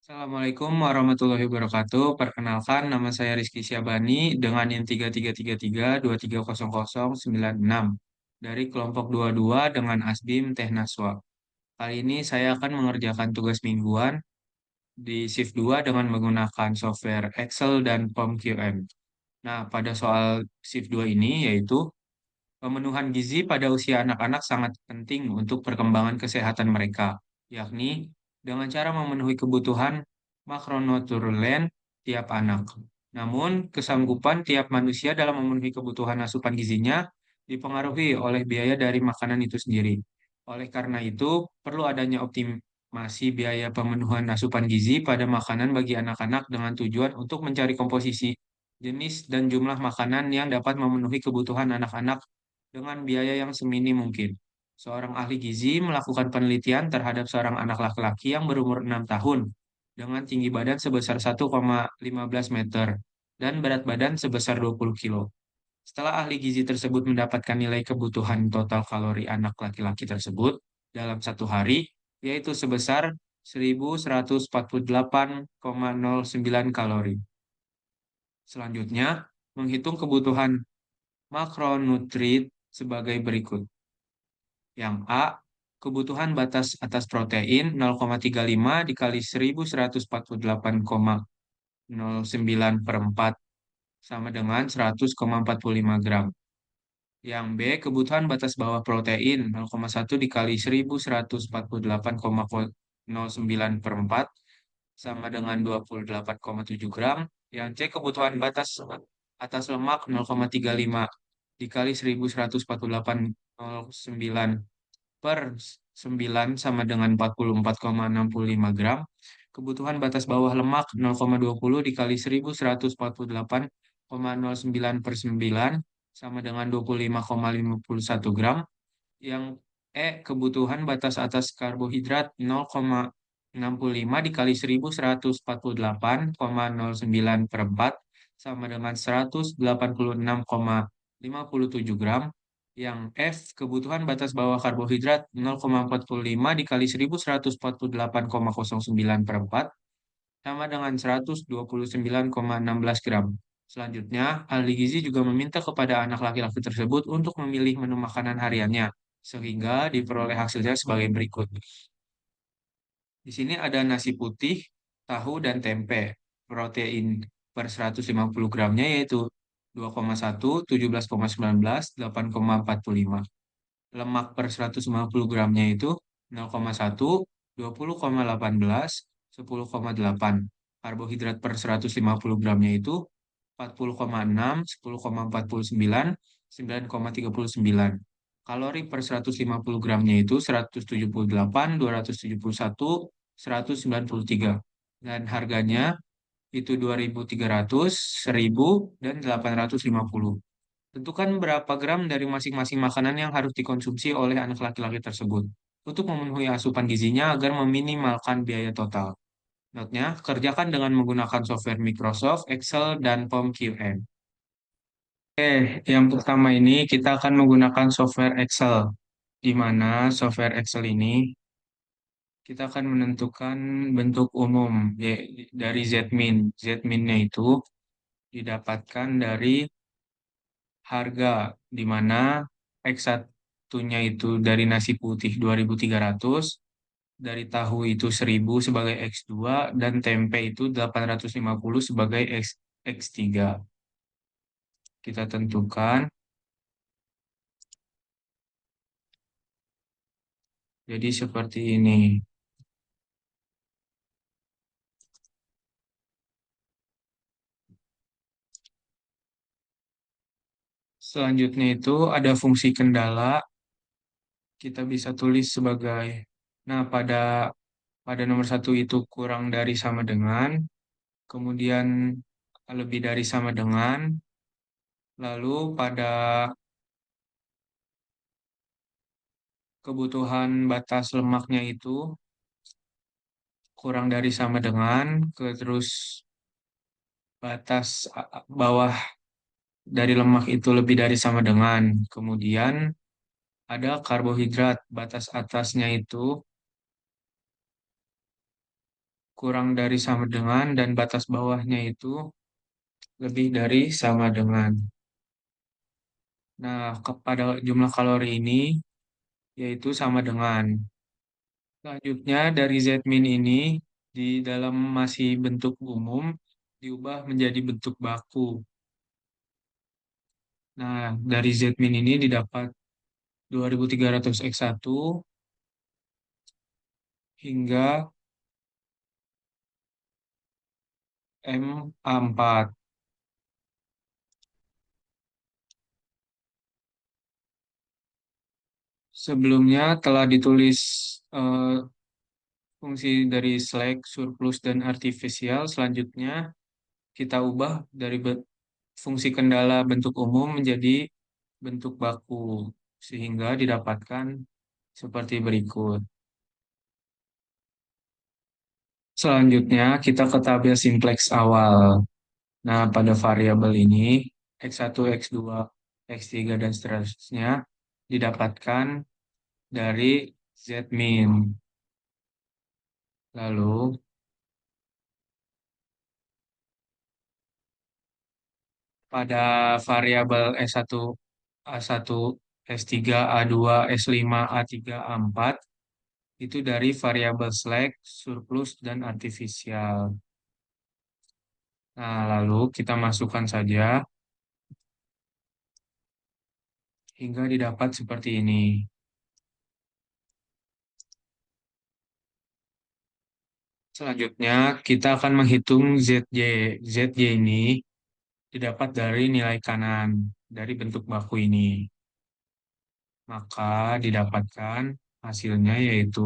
Assalamualaikum warahmatullahi wabarakatuh. Perkenalkan, nama saya Rizky Syabani dengan NIM 3333230096 dari kelompok 22 dengan Asbim Tehnaswa. Kali ini saya akan mengerjakan tugas mingguan di shift 2 dengan menggunakan software Excel dan POMQM. Nah, pada soal shift 2 ini yaitu pemenuhan gizi pada usia anak-anak sangat penting untuk perkembangan kesehatan mereka, yakni dengan cara memenuhi kebutuhan makronutrien tiap anak. Namun, kesanggupan tiap manusia dalam memenuhi kebutuhan asupan gizinya dipengaruhi oleh biaya dari makanan itu sendiri. Oleh karena itu, perlu adanya optimasi biaya pemenuhan asupan gizi pada makanan bagi anak-anak dengan tujuan untuk mencari komposisi, jenis, dan jumlah makanan yang dapat memenuhi kebutuhan anak-anak dengan biaya yang seminim mungkin. Seorang ahli gizi melakukan penelitian terhadap seorang anak laki-laki yang berumur 6 tahun dengan tinggi badan sebesar 1,15 meter dan berat badan sebesar 20 kilo. Setelah ahli gizi tersebut mendapatkan nilai kebutuhan total kalori anak laki-laki tersebut dalam satu hari, yaitu sebesar 1148,09 kalori. Selanjutnya, menghitung kebutuhan makronutrien sebagai berikut. Yang A, kebutuhan batas atas protein 0,35 dikali 1148,09 per 4 sama dengan 100,45 gram. Yang B, kebutuhan batas bawah protein 0,1 dikali 1148,09 per 4 sama dengan 28,7 gram. Yang C, kebutuhan batas atas lemak 0,35 dikali 1148,09 per 9 sama dengan 44,65 gram. Kebutuhan batas bawah lemak 0,20 dikali 1148,09 per 9 sama dengan 25,51 gram. Yang E, kebutuhan batas atas karbohidrat 0,65 dikali 1148,09 per 4 sama dengan 186,57 gram. Yang F, kebutuhan batas bawah karbohidrat 0,45 dikali 1148,09 per 4 sama dengan 129,16 gram. Selanjutnya, ahli gizi juga meminta kepada anak laki-laki tersebut untuk memilih menu makanan hariannya, sehingga diperoleh hasilnya sebagai berikut. Di sini ada nasi putih, tahu, dan tempe. Protein per 150 gramnya yaitu 2,1, 17,19, 8,45. Lemak per 150 gramnya itu 0,1, 20,18, 10,8. Karbohidrat per 150 gramnya itu 40,6, 10,49, 9,39. Kalori per 150 gramnya itu 178, 271, 193. Dan harganya itu 2.300, 1.000, dan 850. Tentukan berapa gram dari masing-masing makanan yang harus dikonsumsi oleh anak laki-laki tersebut untuk memenuhi asupan gizinya agar meminimalkan biaya total. Notnya, kerjakan dengan menggunakan software Microsoft, Excel, dan POMQM. Yang pertama ini kita akan menggunakan software Excel, di mana software Excel ini kita akan menentukan bentuk umum dari Zmin. Zmin-nya itu didapatkan dari harga, di mana X1-nya itu dari nasi putih 2.300, dari tahu itu 1.000 sebagai X2, dan tempe itu 850 sebagai X3. Kita tentukan. Jadi seperti ini. Selanjutnya itu ada fungsi kendala. Kita bisa tulis sebagai, nah pada nomor satu itu kurang dari sama dengan, kemudian lebih dari sama dengan, lalu pada kebutuhan batas lemaknya itu kurang dari sama dengan, terus batas bawah dari lemak itu lebih dari sama dengan, kemudian ada karbohidrat, batas atasnya itu kurang dari sama dengan dan batas bawahnya itu lebih dari sama dengan. Nah, kepada jumlah kalori ini yaitu sama dengan. Selanjutnya dari Z-min ini di dalam masih bentuk umum diubah menjadi bentuk baku. Nah, dari Z-min ini didapat 2300X1 hingga MA4. Sebelumnya telah ditulis eh, fungsi dari slack, surplus, dan artifisial. Selanjutnya kita ubah dari fungsi kendala bentuk umum menjadi bentuk baku, sehingga didapatkan seperti berikut. Selanjutnya kita ke tabel simplex awal. Nah, pada variabel ini X1, X2, X3, dan seterusnya didapatkan dari Z-min. Lalu pada variabel S1, A1, S3, A2, S5, A3, A4 itu dari variabel slack, surplus, dan artifisial. Nah, lalu kita masukkan saja hingga didapat seperti ini. Selanjutnya, kita akan menghitung ZJ. ZJ ini didapat dari nilai kanan dari bentuk baku ini. Maka didapatkan hasilnya yaitu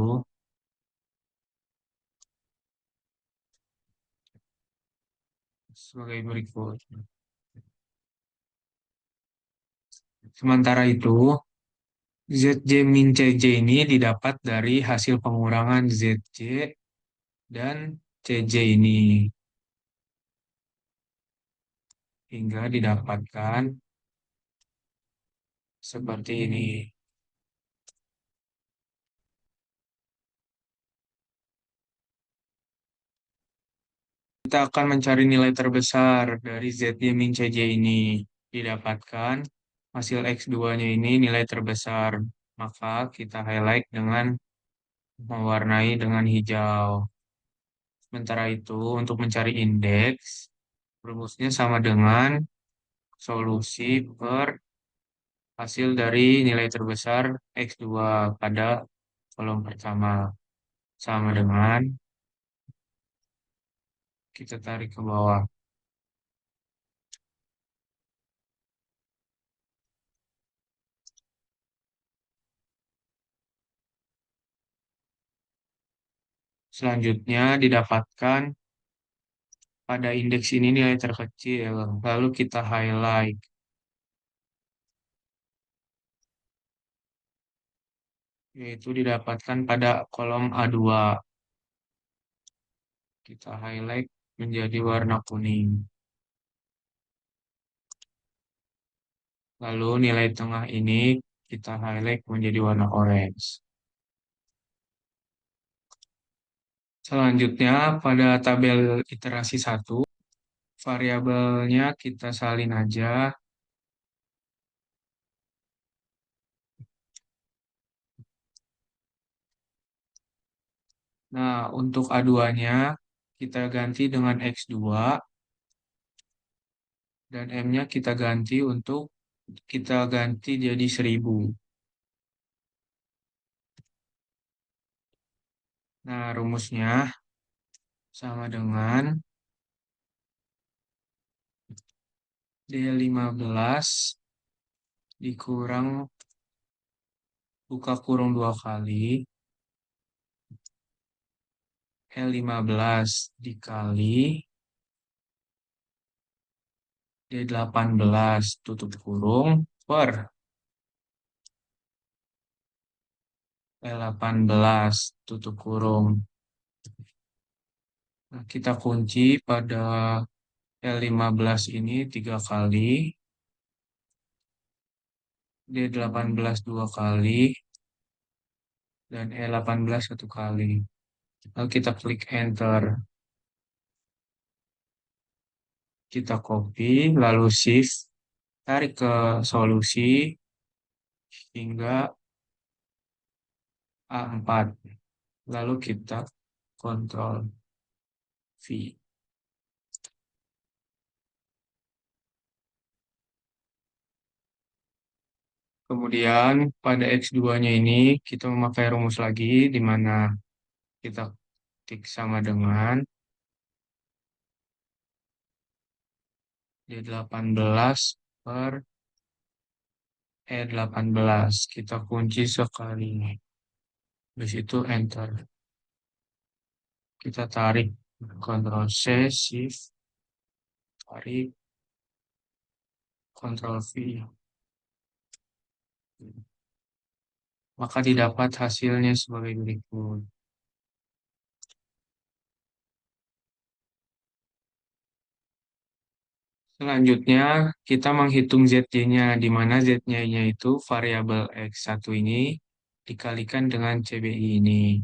sebagai berikut. Sementara itu, ZJ min CJ ini didapat dari hasil pengurangan ZJ dan CJ ini hingga didapatkan seperti ini. Kita akan mencari nilai terbesar dari ZJ min CJ ini. Didapatkan hasil X2-nya ini nilai terbesar. Maka kita highlight dengan mewarnai dengan hijau. Sementara itu, untuk mencari indeks, rumusnya sama dengan solusi per hasil dari nilai terbesar X2 pada kolom pertama. Sama dengan kita tarik ke bawah. Selanjutnya didapatkan pada indeks ini nilai terkecil. Lalu kita highlight. Yaitu didapatkan pada kolom A2. Kita highlight menjadi warna kuning. Lalu nilai tengah ini kita highlight menjadi warna orange. Selanjutnya pada tabel iterasi 1, variabelnya kita salin aja. Nah, untuk A2-nya kita ganti dengan X2 dan M-nya kita ganti jadi 1000. Nah, rumusnya sama dengan D15 dikurang buka kurung 2 kali L15 dikali D18 tutup kurung per L18 tutup kurung. Nah, kita kunci pada L15 ini 3 kali, D18 2 kali, dan E18 1 kali. Lalu kita klik enter, kita copy, lalu shift, tarik ke solusi hingga A4. Lalu kita Ctrl V. Kemudian pada X2-nya ini kita memakai rumus lagi di mana kita ketik sama dengan D18 per E18. Kita kunci sekali. Di situ enter. Kita tarik Ctrl C, Shift, tarik Ctrl V. Maka didapat hasilnya sebagai berikut. Selanjutnya, kita menghitung ZY-nya, di mana ZY-nya itu variabel X1 ini dikalikan dengan CBI ini.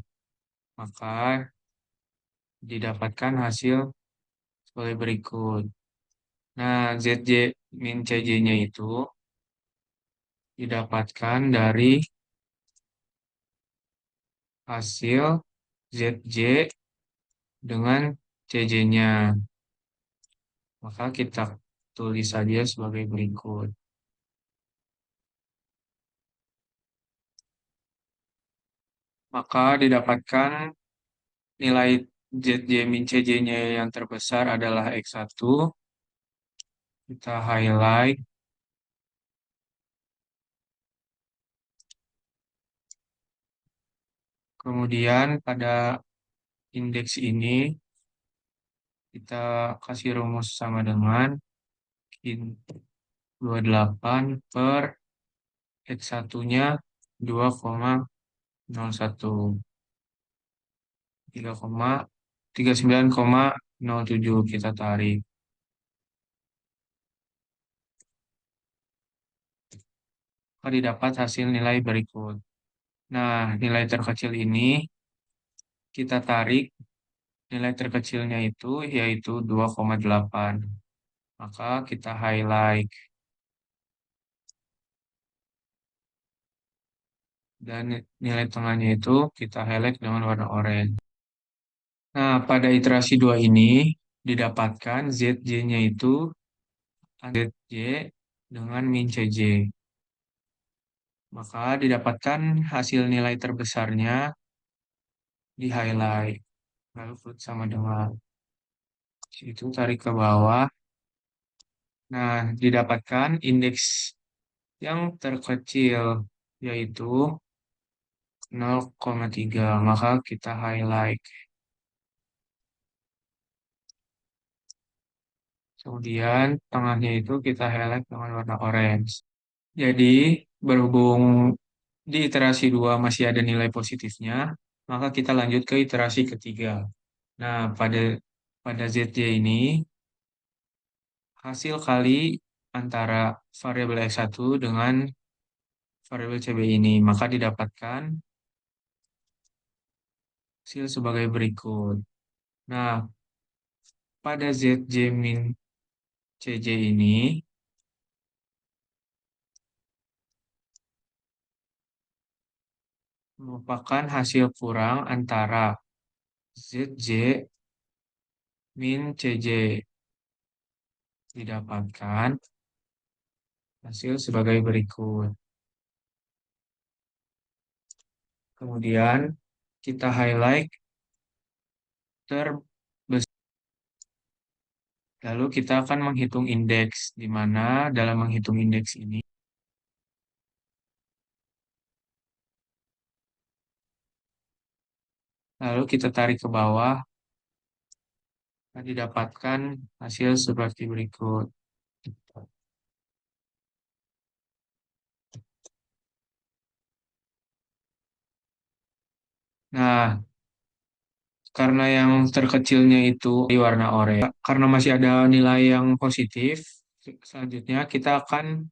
Maka didapatkan hasil sebagai berikut. Nah, ZY min CJ-nya itu didapatkan dari hasil ZJ dengan CJ-nya. Maka kita tulis saja sebagai berikut. Maka didapatkan nilai ZJ min CJ-nya yang terbesar adalah X1. Kita highlight. Kemudian pada indeks ini kita kasih rumus sama dengan in 28 per X1-nya 2,01. 39,07 kita tarik. Maka didapat hasil nilai berikut. Nah, nilai terkecil ini kita tarik, nilai terkecilnya itu yaitu 2,8. Maka kita highlight. Dan nilai tengahnya itu kita highlight dengan warna oranye. Nah, pada iterasi 2 ini didapatkan ZJ-nya itu ZJ dengan min CJ. Maka didapatkan hasil nilai terbesarnya di highlight. Lalu put sama dengan itu tarik ke bawah. Nah, didapatkan indeks yang terkecil yaitu 0,3. Maka kita highlight. Kemudian tengahnya itu kita highlight dengan warna orange. Jadi, berhubung di iterasi 2 masih ada nilai positifnya, maka kita lanjut ke iterasi ketiga. Nah, pada ZJ ini, hasil kali antara variabel X1 dengan variabel CB ini, maka didapatkan hasil sebagai berikut. Nah, pada ZJ min CJ ini, merupakan hasil kurang antara ZJ min CJ. Didapatkan hasil sebagai berikut. Kemudian kita highlight terbesar. Lalu kita akan menghitung indeks, di mana dalam menghitung indeks ini, lalu kita tarik ke bawah, dan didapatkan hasil seperti berikut. Nah, karena yang terkecilnya itu di warna oranye, karena masih ada nilai yang positif, selanjutnya kita akan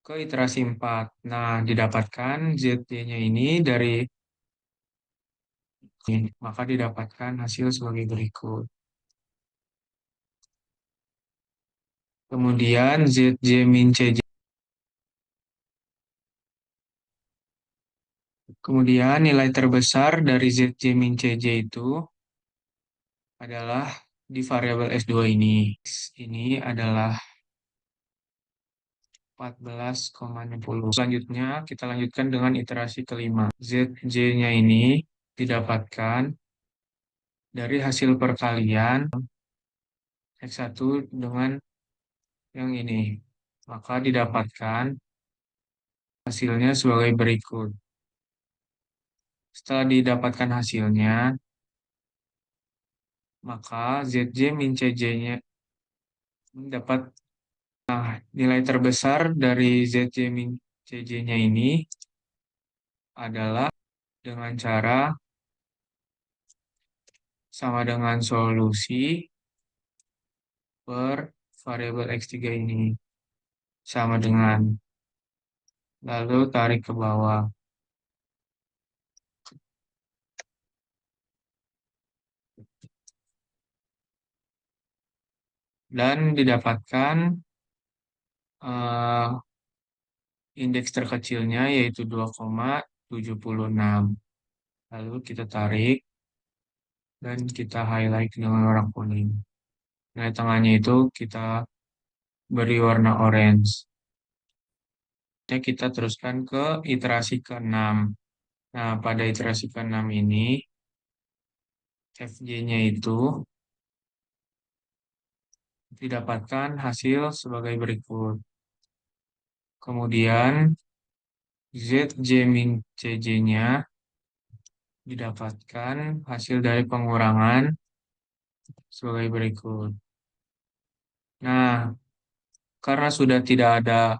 ke iterasi 4. Nah, didapatkan ZT-nya ini dari Maka didapatkan hasil sebagai berikut. Kemudian ZJ min CJ. Kemudian nilai terbesar dari ZJ min CJ itu adalah di variabel S2 ini. Ini adalah 14,60. Selanjutnya kita lanjutkan dengan iterasi kelima. ZJ-nya ini didapatkan dari hasil perkalian X1 dengan yang ini. Maka didapatkan hasilnya sebagai berikut. Setelah didapatkan hasilnya, maka ZJ min CJ-nya dapat nilai terbesar dari ZJ min CJ-nya ini adalah dengan cara sama dengan solusi per variabel X3 ini. Sama dengan. Lalu tarik ke bawah. Dan didapatkan eh, indeks terkecilnya yaitu 2,76. Lalu kita tarik dan kita highlight dengan warna kuning. Nah, tengahnya itu kita beri warna orange. Ya, kita teruskan ke iterasi ke-6. Nah, pada iterasi ke-6 ini, FJ-nya itu didapatkan hasil sebagai berikut. Kemudian, ZJ min CJ-nya didapatkan hasil dari pengurangan sebagai berikut. Nah, karena sudah tidak ada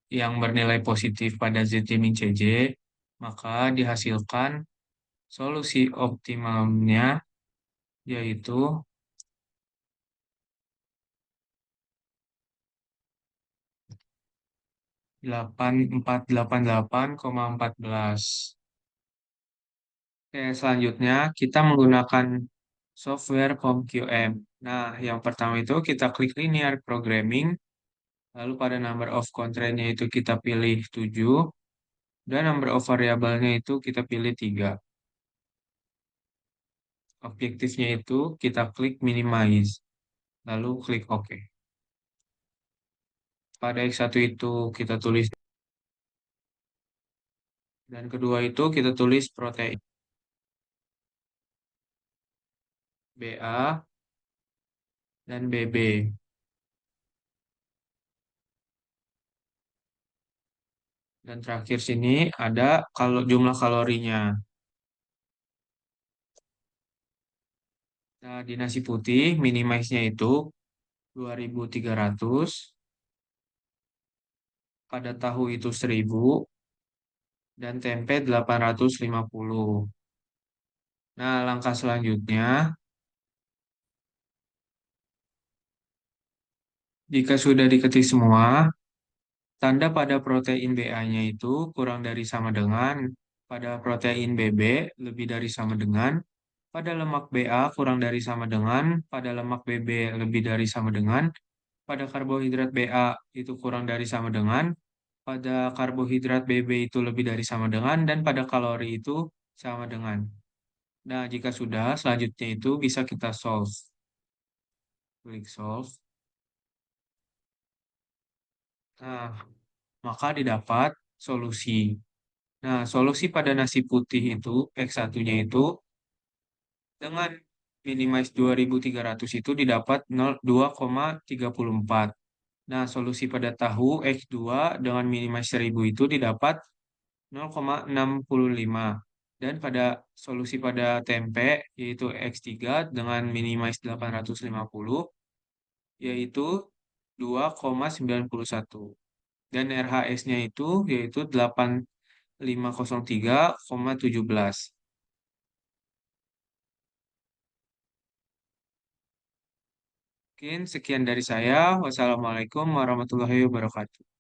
yang bernilai positif pada ZJ min CJ, maka dihasilkan solusi optimalnya yaitu 8488,14. Oke, selanjutnya kita menggunakan software PomQM. Nah, yang pertama itu kita klik linear programming, lalu pada number of constraint-nya itu kita pilih 7, dan number of variabelnya itu kita pilih 3. Objektifnya itu kita klik minimize, lalu klik OK. Pada X1 itu kita tulis, dan kedua itu kita tulis protein BA dan BB. Dan terakhir sini ada kalau jumlah kalorinya. Nah, di nasi putih minimize-nya itu 2.300, pada tahu itu 1.000, dan tempe 850. Nah, langkah selanjutnya, jika sudah diketik semua, tanda pada protein BA-nya itu kurang dari sama dengan, pada protein BB lebih dari sama dengan, pada lemak BA kurang dari sama dengan, pada lemak BB lebih dari sama dengan, pada karbohidrat BA itu kurang dari sama dengan, pada karbohidrat BB itu lebih dari sama dengan, dan pada kalori itu sama dengan. Nah, jika sudah, selanjutnya itu bisa kita solve. Klik solve. Nah, maka didapat solusi. Nah, solusi pada nasi putih itu, X1-nya itu, dengan minimize 2.300 itu didapat 2,34. Nah, solusi pada tahu X2 dengan minimize 1.000 itu didapat 0,65. Dan pada solusi pada tempe, yaitu X3 dengan minimize 850, yaitu 2,91. Dan RHS-nya itu yaitu 8503,17. Mungkin sekian dari saya. Wassalamualaikum warahmatullahi wabarakatuh.